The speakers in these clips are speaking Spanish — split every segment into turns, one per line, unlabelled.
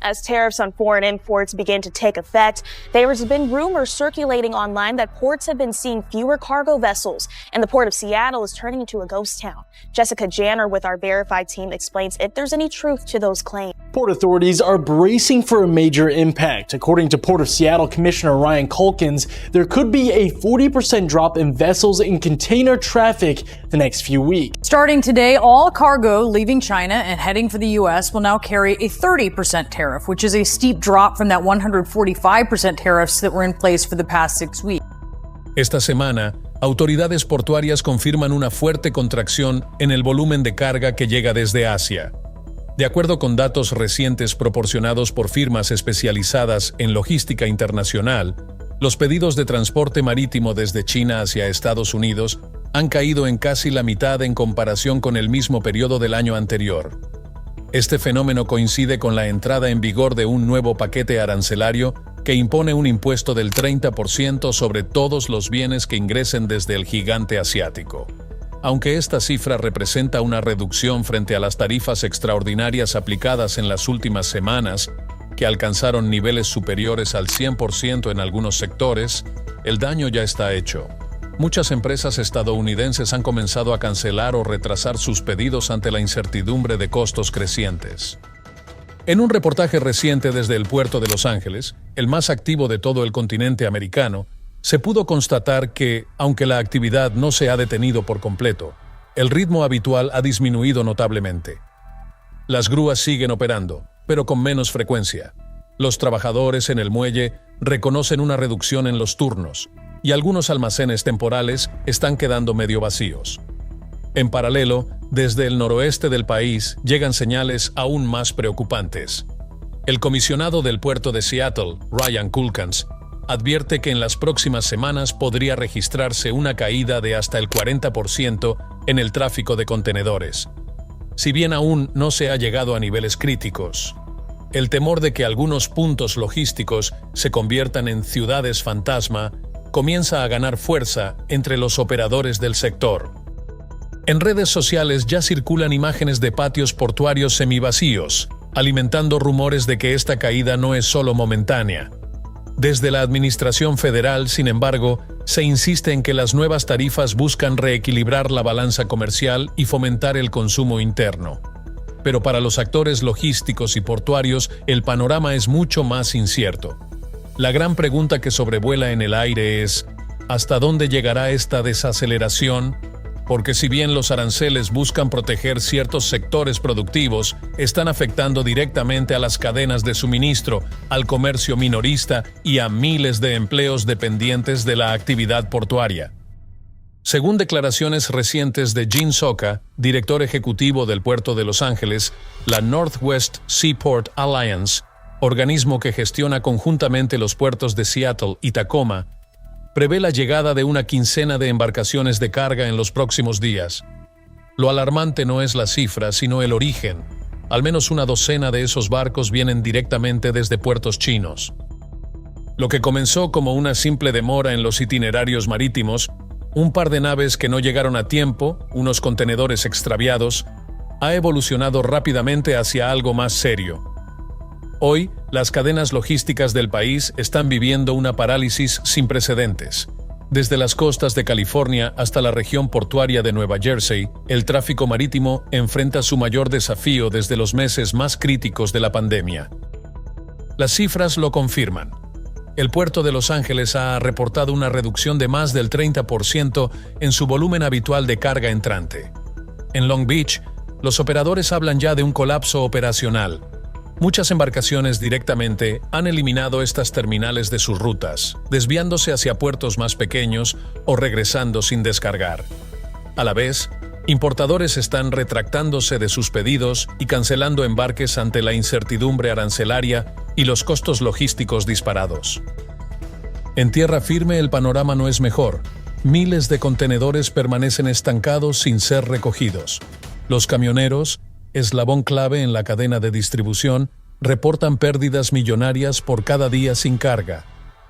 As tariffs on foreign imports begin to take effect, there's been rumors circulating online that ports have been seeing fewer cargo vessels, and the port of Seattle is turning into a ghost town. Jessica Janner with our Verified team explains if there's any truth to those claims.
Port authorities are bracing for a major impact. According to Port of Seattle Commissioner Ryan Culkins, there could be a 40% drop in vessels and container traffic the next few weeks.
Starting today, all cargo leaving China and heading for the U.S. will now carry a 30% tariff, which is a steep drop from that 145% tariffs that were in place for the past 6 weeks.
Esta semana, autoridades portuarias confirman una fuerte contracción en el volumen de carga que llega desde Asia. De acuerdo con datos recientes proporcionados por firmas especializadas en logística internacional, los pedidos de transporte marítimo desde China hacia Estados Unidos han caído en casi la mitad en comparación con el mismo periodo del año anterior. Este fenómeno coincide con la entrada en vigor de un nuevo paquete arancelario que impone un impuesto del 30% sobre todos los bienes que ingresen desde el gigante asiático. Aunque esta cifra representa una reducción frente a las tarifas extraordinarias aplicadas en las últimas semanas, que alcanzaron niveles superiores al 100% en algunos sectores, el daño ya está hecho. Muchas empresas estadounidenses han comenzado a cancelar o retrasar sus pedidos ante la incertidumbre de costos crecientes. En un reportaje reciente desde el puerto de Los Ángeles, el más activo de todo el continente americano, se pudo constatar que, aunque la actividad no se ha detenido por completo, el ritmo habitual ha disminuido notablemente. Las grúas siguen operando, pero con menos frecuencia. Los trabajadores en el muelle reconocen una reducción en los turnos, y algunos almacenes temporales están quedando medio vacíos. En paralelo, desde el noroeste del país llegan señales aún más preocupantes. El comisionado del puerto de Seattle, Ryan Culkins, advierte que en las próximas semanas podría registrarse una caída de hasta el 40% en el tráfico de contenedores. Si bien aún no se ha llegado a niveles críticos, el temor de que algunos puntos logísticos se conviertan en ciudades fantasma comienza a ganar fuerza entre los operadores del sector. En redes sociales ya circulan imágenes de patios portuarios semivacíos, alimentando rumores de que esta caída no es solo momentánea. Desde la Administración Federal, sin embargo, se insiste en que las nuevas tarifas buscan reequilibrar la balanza comercial y fomentar el consumo interno. Pero para los actores logísticos y portuarios, el panorama es mucho más incierto. La gran pregunta que sobrevuela en el aire es, ¿hasta dónde llegará esta desaceleración? Porque si bien los aranceles buscan proteger ciertos sectores productivos, están afectando directamente a las cadenas de suministro, al comercio minorista y a miles de empleos dependientes de la actividad portuaria. Según declaraciones recientes de Gene Soka, director ejecutivo del puerto de Los Ángeles, la Northwest Seaport Alliance, organismo que gestiona conjuntamente los puertos de Seattle y Tacoma, prevé la llegada de una quincena de embarcaciones de carga en los próximos días. Lo alarmante no es la cifra, sino el origen. Al menos una docena de esos barcos vienen directamente desde puertos chinos. Lo que comenzó como una simple demora en los itinerarios marítimos, un par de naves que no llegaron a tiempo, unos contenedores extraviados, ha evolucionado rápidamente hacia algo más serio. Hoy, las cadenas logísticas del país están viviendo una parálisis sin precedentes. Desde las costas de California hasta la región portuaria de Nueva Jersey, el tráfico marítimo enfrenta su mayor desafío desde los meses más críticos de la pandemia. Las cifras lo confirman. El puerto de Los Ángeles ha reportado una reducción de más del 30% en su volumen habitual de carga entrante. En Long Beach, los operadores hablan ya de un colapso operacional. Muchas embarcaciones directamente han eliminado estas terminales de sus rutas, desviándose hacia puertos más pequeños o regresando sin descargar. A la vez, importadores están retractándose de sus pedidos y cancelando embarques ante la incertidumbre arancelaria y los costos logísticos disparados. En tierra firme el panorama no es mejor. Miles de contenedores permanecen estancados sin ser recogidos. Los camioneros, eslabón clave en la cadena de distribución, reportan pérdidas millonarias por cada día sin carga.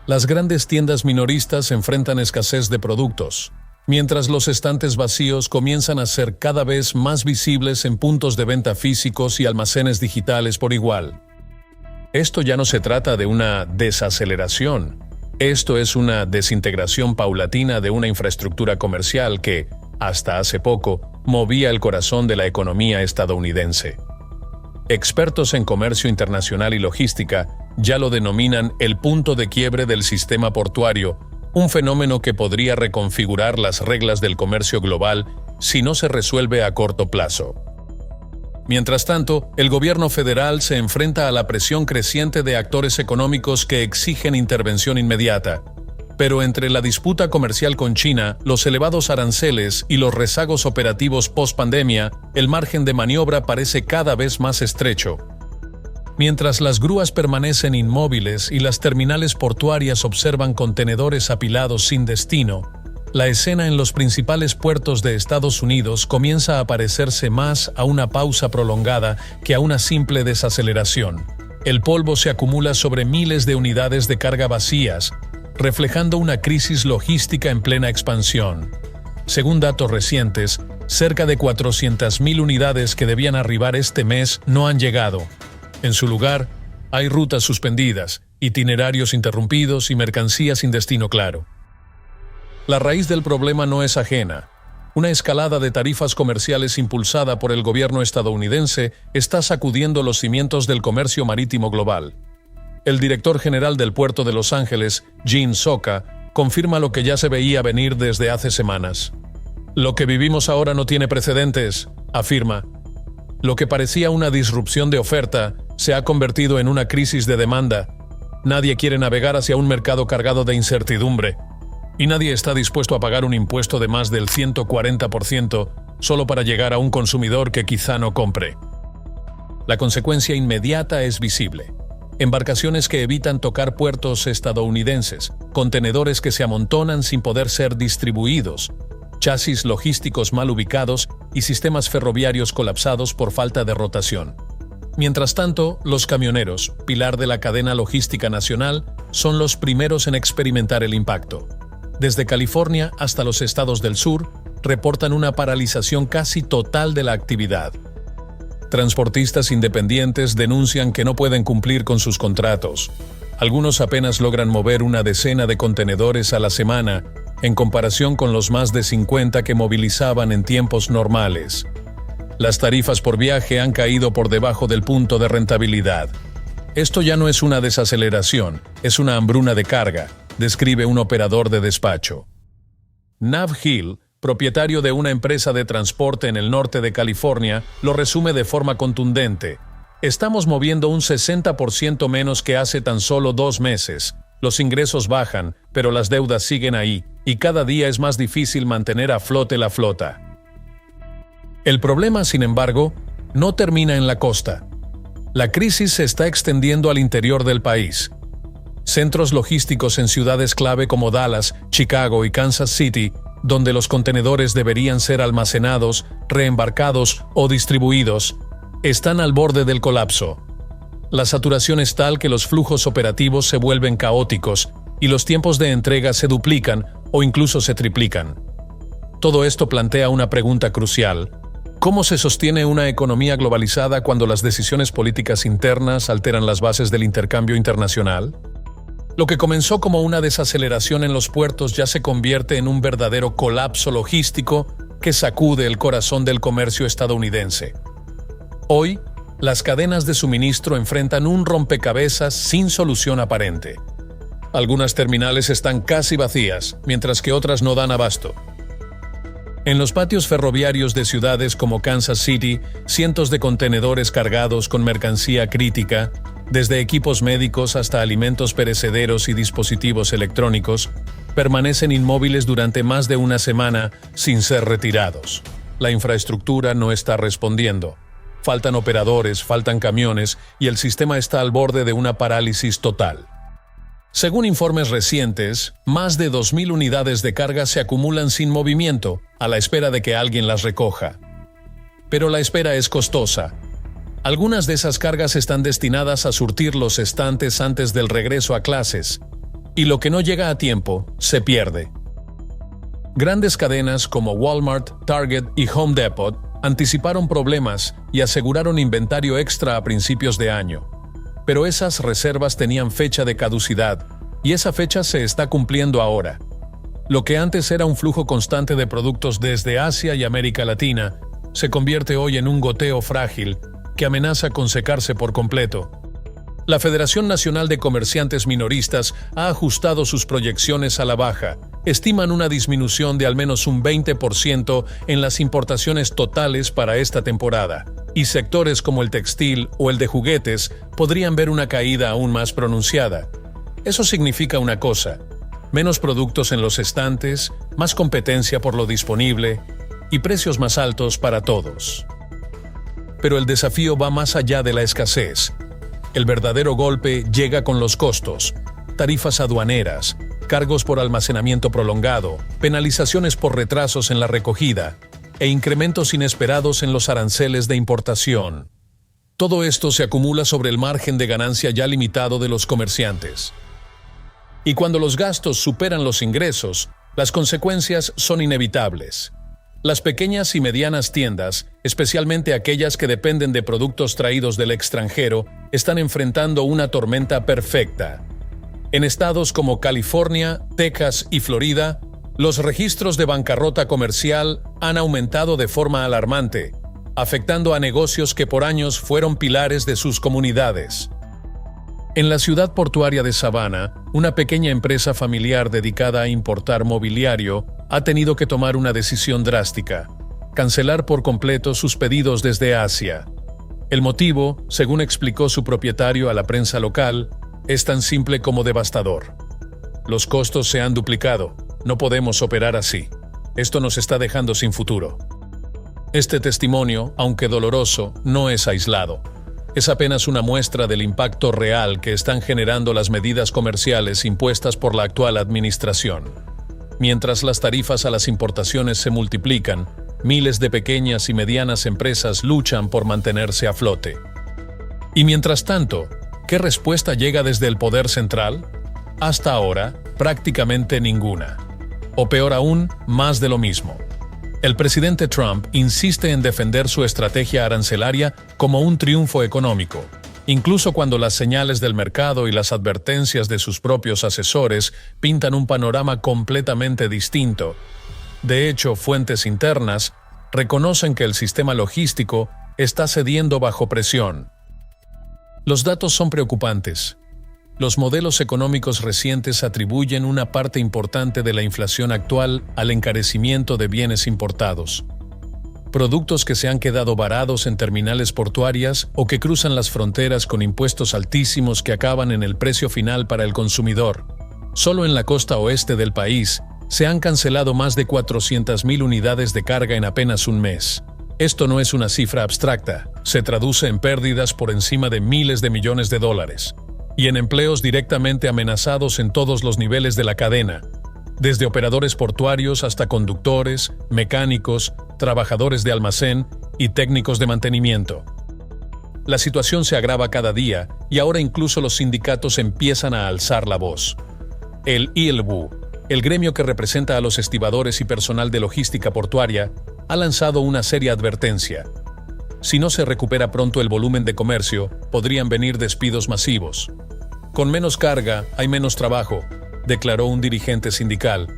Las grandes tiendas minoristas enfrentan escasez de productos, mientras los estantes vacíos comienzan a ser cada vez más visibles en puntos de venta físicos y almacenes digitales por igual. Esto ya no se trata de una desaceleración. Esto es una desintegración paulatina de una infraestructura comercial que, hasta hace poco, movía el corazón de la economía estadounidense. Expertos en comercio internacional y logística ya lo denominan el punto de quiebre del sistema portuario, un fenómeno que podría reconfigurar las reglas del comercio global si no se resuelve a corto plazo. Mientras tanto, el gobierno federal se enfrenta a la presión creciente de actores económicos que exigen intervención inmediata. Pero entre la disputa comercial con China, los elevados aranceles y los rezagos operativos post-pandemia, el margen de maniobra parece cada vez más estrecho. Mientras las grúas permanecen inmóviles y las terminales portuarias observan contenedores apilados sin destino, la escena en los principales puertos de Estados Unidos comienza a parecerse más a una pausa prolongada que a una simple desaceleración. El polvo se acumula sobre miles de unidades de carga vacías, reflejando una crisis logística en plena expansión. Según datos recientes, cerca de 400.000 unidades que debían arribar este mes no han llegado. En su lugar, hay rutas suspendidas, itinerarios interrumpidos y mercancías sin destino claro. La raíz del problema no es ajena. Una escalada de tarifas comerciales impulsada por el gobierno estadounidense está sacudiendo los cimientos del comercio marítimo global. El director general del puerto de Los Ángeles, Gene Soka, confirma lo que ya se veía venir desde hace semanas. Lo que vivimos ahora no tiene precedentes, afirma. Lo que parecía una disrupción de oferta se ha convertido en una crisis de demanda. Nadie quiere navegar hacia un mercado cargado de incertidumbre. Y nadie está dispuesto a pagar un impuesto de más del 140% solo para llegar a un consumidor que quizá no compre. La consecuencia inmediata es visible. Embarcaciones que evitan tocar puertos estadounidenses, contenedores que se amontonan sin poder ser distribuidos, chasis logísticos mal ubicados y sistemas ferroviarios colapsados por falta de rotación. Mientras tanto, los camioneros, pilar de la cadena logística nacional, son los primeros en experimentar el impacto. Desde California hasta los estados del sur, reportan una paralización casi total de la actividad. Transportistas independientes denuncian que no pueden cumplir con sus contratos. Algunos apenas logran mover una decena de contenedores a la semana, en comparación con los más de 50 que movilizaban en tiempos normales. Las tarifas por viaje han caído por debajo del punto de rentabilidad. Esto ya no es una desaceleración, es una hambruna de carga, describe un operador de despacho. Nav Hill, propietario de una empresa de transporte en el norte de California, lo resume de forma contundente. Estamos moviendo un 60% menos que hace tan solo 2 meses. Los ingresos bajan, pero las deudas siguen ahí, y cada día es más difícil mantener a flote la flota. El problema, sin embargo, no termina en la costa. La crisis se está extendiendo al interior del país. Centros logísticos en ciudades clave como Dallas, Chicago y Kansas City, donde los contenedores deberían ser almacenados, reembarcados o distribuidos, están al borde del colapso. La saturación es tal que los flujos operativos se vuelven caóticos y los tiempos de entrega se duplican o incluso se triplican. Todo esto plantea una pregunta crucial. ¿Cómo se sostiene una economía globalizada cuando las decisiones políticas internas alteran las bases del intercambio internacional? Lo que comenzó como una desaceleración en los puertos ya se convierte en un verdadero colapso logístico que sacude el corazón del comercio estadounidense. Hoy, las cadenas de suministro enfrentan un rompecabezas sin solución aparente. Algunas terminales están casi vacías, mientras que otras no dan abasto. En los patios ferroviarios de ciudades como Kansas City, cientos de contenedores cargados con mercancía crítica, desde equipos médicos hasta alimentos perecederos y dispositivos electrónicos, permanecen inmóviles durante más de una semana sin ser retirados. La infraestructura no está respondiendo. Faltan operadores, faltan camiones y el sistema está al borde de una parálisis total. Según informes recientes, más de 2.000 unidades de carga se acumulan sin movimiento, a la espera de que alguien las recoja. Pero la espera es costosa. Algunas de esas cargas están destinadas a surtir los estantes antes del regreso a clases, y lo que no llega a tiempo se pierde. Grandes cadenas como Walmart, Target y Home Depot anticiparon problemas y aseguraron inventario extra a principios de año. pero esas reservas tenían fecha de caducidad, y esa fecha se está cumpliendo ahora. Lo que antes era un flujo constante de productos desde Asia y América Latina, se convierte hoy en un goteo frágil que amenaza con secarse por completo. La Federación Nacional de Comerciantes Minoristas ha ajustado sus proyecciones a la baja. Estiman una disminución de al menos un 20% en las importaciones totales para esta temporada, y sectores como el textil o el de juguetes podrían ver una caída aún más pronunciada. Eso significa una cosa: menos productos en los estantes, más competencia por lo disponible y precios más altos para todos. Pero el desafío va más allá de la escasez. El verdadero golpe llega con los costos, tarifas aduaneras, cargos por almacenamiento prolongado, penalizaciones por retrasos en la recogida e incrementos inesperados en los aranceles de importación. Todo esto se acumula sobre el margen de ganancia ya limitado de los comerciantes. Y cuando los gastos superan los ingresos, las consecuencias son inevitables. Las pequeñas y medianas tiendas, especialmente aquellas que dependen de productos traídos del extranjero, están enfrentando una tormenta perfecta. En estados como California, Texas y Florida, los registros de bancarrota comercial han aumentado de forma alarmante, afectando a negocios que por años fueron pilares de sus comunidades. En la ciudad portuaria de Savannah, una pequeña empresa familiar dedicada a importar mobiliario ha tenido que tomar una decisión drástica: cancelar por completo sus pedidos desde Asia. El motivo, según explicó su propietario a la prensa local, es tan simple como devastador. Los costos se han duplicado. No podemos operar así. Esto nos está dejando sin futuro. Este testimonio, aunque doloroso, no es aislado. Es apenas una muestra del impacto real que están generando las medidas comerciales impuestas por la actual administración. Mientras las tarifas a las importaciones se multiplican, miles de pequeñas y medianas empresas luchan por mantenerse a flote. Y mientras tanto, ¿qué respuesta llega desde el poder central? Hasta ahora, prácticamente ninguna. O peor aún, más de lo mismo. El presidente Trump insiste en defender su estrategia arancelaria como un triunfo económico, incluso cuando las señales del mercado y las advertencias de sus propios asesores pintan un panorama completamente distinto. De hecho, fuentes internas reconocen que el sistema logístico está cediendo bajo presión. Los datos son preocupantes. Los modelos económicos recientes atribuyen una parte importante de la inflación actual al encarecimiento de bienes importados. Productos que se han quedado varados en terminales portuarias o que cruzan las fronteras con impuestos altísimos que acaban en el precio final para el consumidor. Solo en la costa oeste del país se han cancelado más de 400,000 unidades de carga en apenas un mes. Esto no es una cifra abstracta, se traduce en pérdidas por encima de miles de millones de dólares. Y en empleos directamente amenazados en todos los niveles de la cadena, desde operadores portuarios hasta conductores, mecánicos, trabajadores de almacén y técnicos de mantenimiento. La situación se agrava cada día y ahora incluso los sindicatos empiezan a alzar la voz. El ILWU, el gremio que representa a los estibadores y personal de logística portuaria, ha lanzado una seria advertencia. Si no se recupera pronto el volumen de comercio, podrían venir despidos masivos. Con menos carga hay menos trabajo, declaró un dirigente sindical.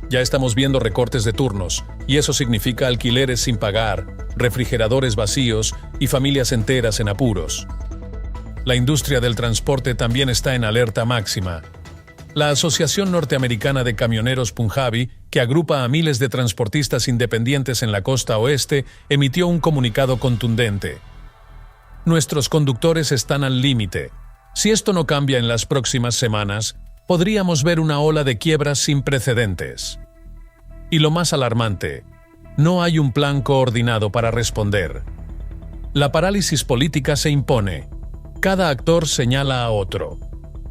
Ya estamos viendo recortes de turnos, y eso significa alquileres sin pagar, refrigeradores vacíos y familias enteras en apuros. La industria del transporte también está en alerta máxima. La Asociación Norteamericana de Camioneros Punjabi, que agrupa a miles de transportistas independientes en la costa oeste, emitió un comunicado contundente. Nuestros conductores están al límite. Si esto no cambia en las próximas semanas, podríamos ver una ola de quiebras sin precedentes. Y lo más alarmante, no hay un plan coordinado para responder. La parálisis política se impone. Cada actor señala a otro.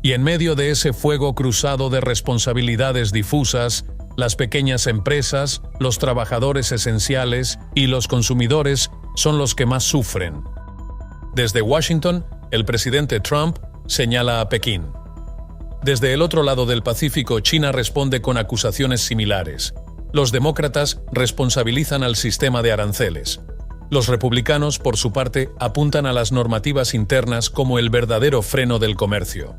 Y en medio de ese fuego cruzado de responsabilidades difusas, las pequeñas empresas, los trabajadores esenciales y los consumidores son los que más sufren. Desde Washington, el presidente Trump señala a Pekín. Desde el otro lado del Pacífico, China responde con acusaciones similares. Los demócratas responsabilizan al sistema de aranceles. Los republicanos, por su parte, apuntan a las normativas internas como el verdadero freno del comercio.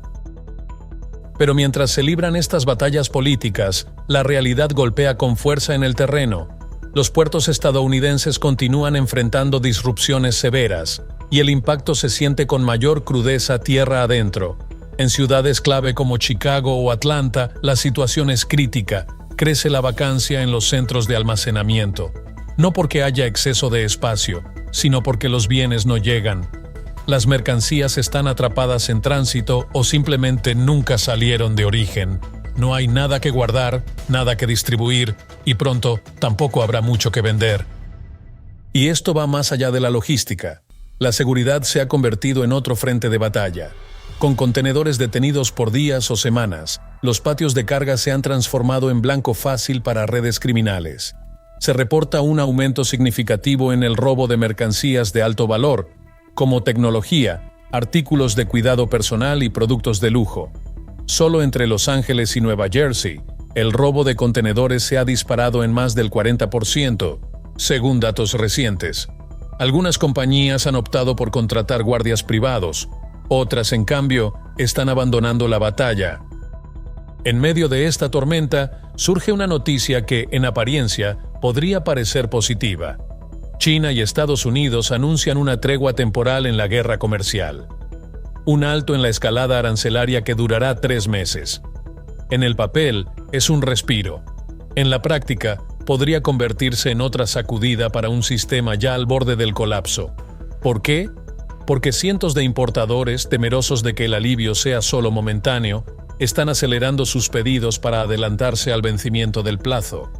Pero mientras se libran estas batallas políticas, la realidad golpea con fuerza en el terreno. Los puertos estadounidenses continúan enfrentando disrupciones severas, y el impacto se siente con mayor crudeza tierra adentro. En ciudades clave como Chicago o Atlanta, la situación es crítica. Crece la vacancia en los centros de almacenamiento. No porque haya exceso de espacio, sino porque los bienes no llegan. Las mercancías están atrapadas en tránsito o simplemente nunca salieron de origen. No hay nada que guardar, nada que distribuir, y pronto tampoco habrá mucho que vender. Y esto va más allá de la logística. La seguridad se ha convertido en otro frente de batalla. Con contenedores detenidos por días o semanas, los patios de carga se han transformado en blanco fácil para redes criminales. Se reporta un aumento significativo en el robo de mercancías de alto valor, como tecnología, artículos de cuidado personal y productos de lujo. Solo entre Los Ángeles y Nueva Jersey, el robo de contenedores se ha disparado en más del 40%, según datos recientes. Algunas compañías han optado por contratar guardias privados, otras, en cambio, están abandonando la batalla. En medio de esta tormenta, surge una noticia que, en apariencia, podría parecer positiva. China y Estados Unidos anuncian una tregua temporal en la guerra comercial. Un alto en la escalada arancelaria que durará 3 meses. En el papel, es un respiro. En la práctica, podría convertirse en otra sacudida para un sistema ya al borde del colapso. ¿Por qué? Porque cientos de importadores, temerosos de que el alivio sea solo momentáneo, están acelerando sus pedidos para adelantarse al vencimiento del plazo.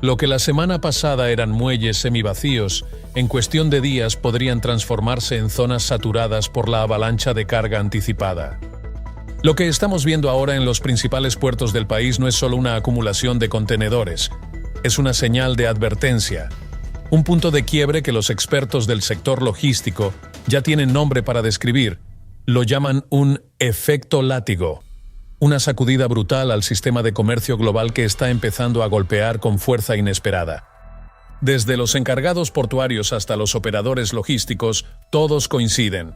Lo que la semana pasada eran muelles semivacíos, en cuestión de días podrían transformarse en zonas saturadas por la avalancha de carga anticipada. Lo que estamos viendo ahora en los principales puertos del país no es solo una acumulación de contenedores, es una señal de advertencia. Un punto de quiebre que los expertos del sector logístico ya tienen nombre para describir. Lo llaman un efecto látigo. Una sacudida brutal al sistema de comercio global que está empezando a golpear con fuerza inesperada. Desde los encargados portuarios hasta los operadores logísticos, todos coinciden.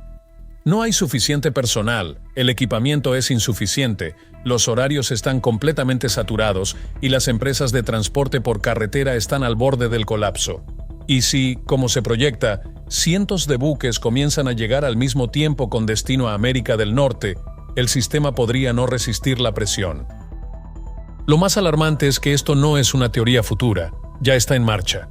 No hay suficiente personal, el equipamiento es insuficiente, los horarios están completamente saturados y las empresas de transporte por carretera están al borde del colapso. Y si, como se proyecta, cientos de buques comienzan a llegar al mismo tiempo con destino a América del Norte, el sistema podría no resistir la presión. Lo más alarmante es que esto no es una teoría futura, ya está en marcha.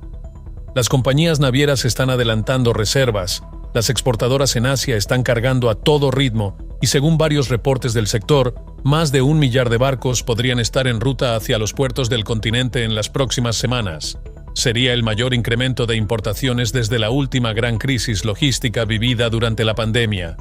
Las compañías navieras están adelantando reservas, las exportadoras en Asia están cargando a todo ritmo y según varios reportes del sector, más de 1 millar de barcos podrían estar en ruta hacia los puertos del continente en las próximas semanas. Sería el mayor incremento de importaciones desde la última gran crisis logística vivida durante la pandemia.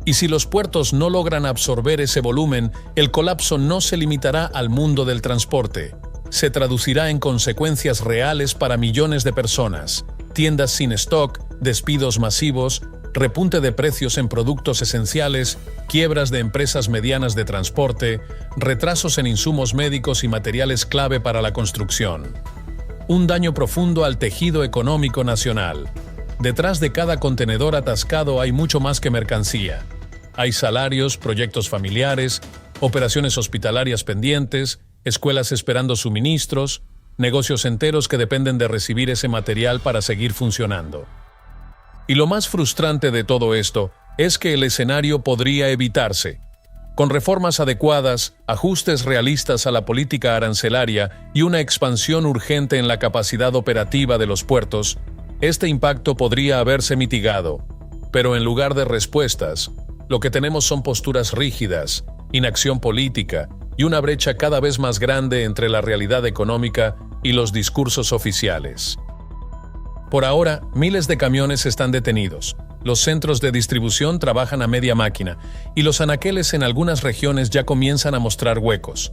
Y si los puertos no logran absorber ese volumen, el colapso no se limitará al mundo del transporte. Se traducirá en consecuencias reales para millones de personas. Tiendas sin stock, despidos masivos, repunte de precios en productos esenciales, quiebras de empresas medianas de transporte, retrasos en insumos médicos y materiales clave para la construcción. Un daño profundo al tejido económico nacional. Detrás de cada contenedor atascado hay mucho más que mercancía. Hay salarios, proyectos familiares, operaciones hospitalarias pendientes, escuelas esperando suministros, negocios enteros que dependen de recibir ese material para seguir funcionando. Y lo más frustrante de todo esto es que el escenario podría evitarse. Con reformas adecuadas, ajustes realistas a la política arancelaria y una expansión urgente en la capacidad operativa de los puertos, este impacto podría haberse mitigado. Pero en lugar de respuestas, lo que tenemos son posturas rígidas, inacción política y una brecha cada vez más grande entre la realidad económica y los discursos oficiales. Por ahora, miles de camiones están detenidos. Los centros de distribución trabajan a media máquina y los anaqueles en algunas regiones ya comienzan a mostrar huecos.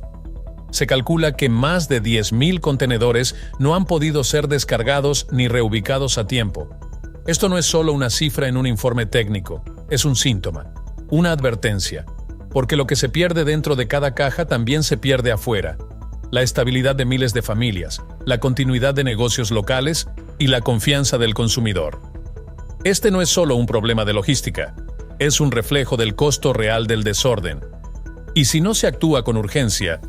Se calcula que más de 10.000 contenedores no han podido ser descargados ni reubicados a tiempo. Esto no es solo una cifra en un informe técnico, es un síntoma, una advertencia, porque lo que se pierde dentro de cada caja también se pierde afuera. La estabilidad de miles de familias, la continuidad de negocios locales y la confianza del consumidor. Este no es solo un problema de logística, es un reflejo del costo real del desorden. Y si no se actúa con urgencia,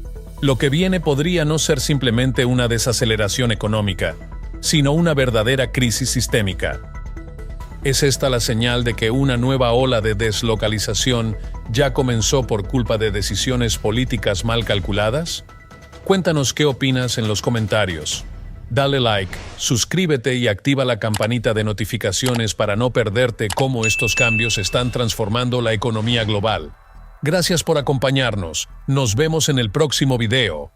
lo que viene podría no ser simplemente una desaceleración económica, sino una verdadera crisis sistémica. ¿Es esta la señal de que una nueva ola de deslocalización ya comenzó por culpa de decisiones políticas mal calculadas? Cuéntanos qué opinas en los comentarios. Dale like, suscríbete y activa la campanita de notificaciones para no perderte cómo estos cambios están transformando la economía global. Gracias por acompañarnos. Nos vemos en el próximo video.